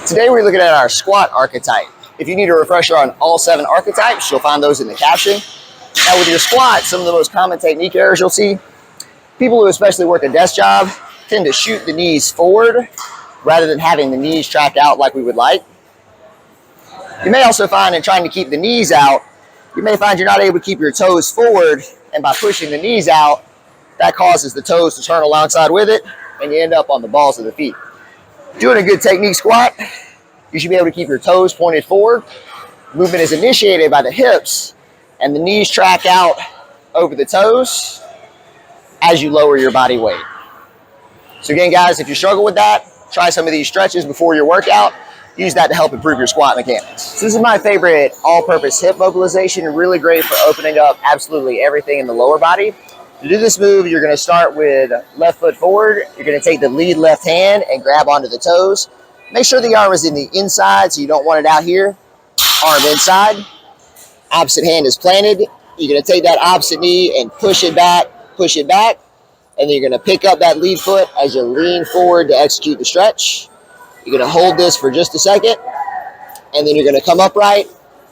Today we're looking at our squat archetype. If you need a refresher on all 7 archetypes, you'll find those in the caption. Now with your squat, some of the most common technique errors you'll see, people who especially work a desk job tend to shoot the knees forward rather than having the knees track out like we would like. You may also find in trying to keep the knees out, you may find you're not able to keep your toes forward, and by pushing the knees out, that causes the toes to turn alongside with it, and you end up on the balls of the feet. Doing a good technique squat, you should be able to keep your toes pointed forward. Movement is initiated by the hips, and the knees track out over the toes as you lower your body weight. So again, guys, if you struggle with that, try some of these stretches before your workout. Use that to help improve your squat mechanics. So this is my favorite all-purpose hip mobilization. Really great for opening up absolutely everything in the lower body. To do this move, you're going to start with left foot forward. You're going to take the lead left hand and grab onto the toes. Make sure the arm is in the inside, so you don't want it out here. Arm inside. Opposite hand is planted. You're going to take that opposite knee and push it back, and then you're going to pick up that lead foot as you lean forward to execute the stretch. You're going to hold this for just a second, and then you're going to come upright,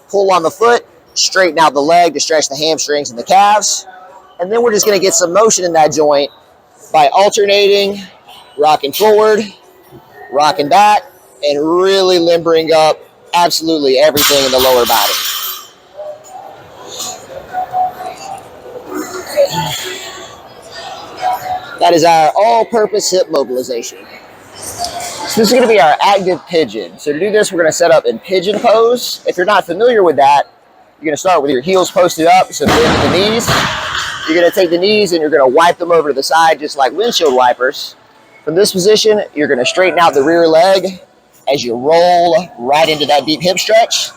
pull on the foot, straighten out the leg to stretch the hamstrings and the calves. And then we're just going to get some motion in that joint by alternating, rocking forward, rocking back, and really limbering up absolutely everything in the lower body. That is our all-purpose hip mobilization. So this is going to be our active pigeon. So to do this, we're going to set up in pigeon pose. If you're not familiar with that, you're going to start with your heels posted up, so bend the knees. You're going to take the knees and you're going to wipe them over to the side just like windshield wipers. From this position, you're going to straighten out the rear leg as you roll right into that deep hip stretch.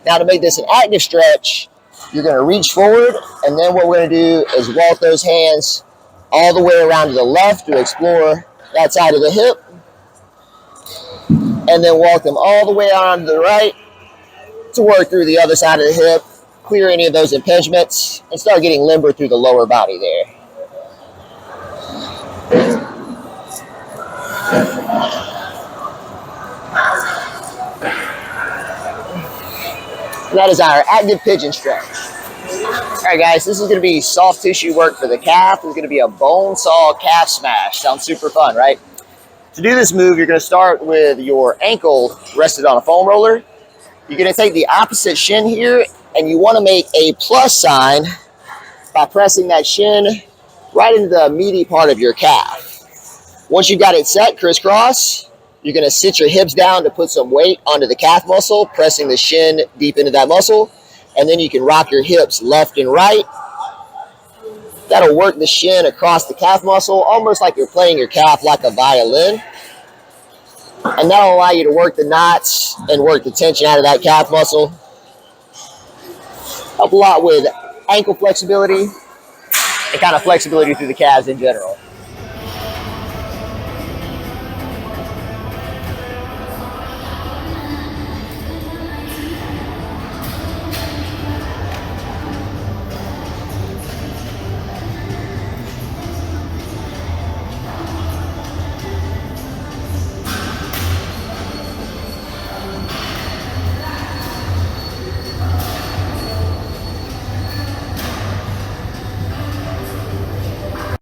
Now to make this an active stretch, you're going to reach forward, and then what we're going to do is walk those hands all the way around to the left to explore that side of the hip, and then walk them all the way on to the right to work through the other side of the hip, clear any of those impingements, and start getting limber through the lower body there. And that is our active pigeon stretch. All right, guys, this is going to be soft tissue work for the calf. This is going to be a bone saw calf smash. Sounds super fun, right? To do this move, you're going to start with your ankle rested on a foam roller. You're going to take the opposite shin here, and you want to make a plus sign by pressing that shin right into the meaty part of your calf. Once you've got it set, crisscross, you're going to sit your hips down to put some weight onto the calf muscle, pressing the shin deep into that muscle, and then you can rock your hips left and right. That'll work the shin across the calf muscle, almost like you're playing your calf like a violin. And that'll allow you to work the knots and work the tension out of that calf muscle. Help a lot with ankle flexibility and kind of flexibility through the calves in general.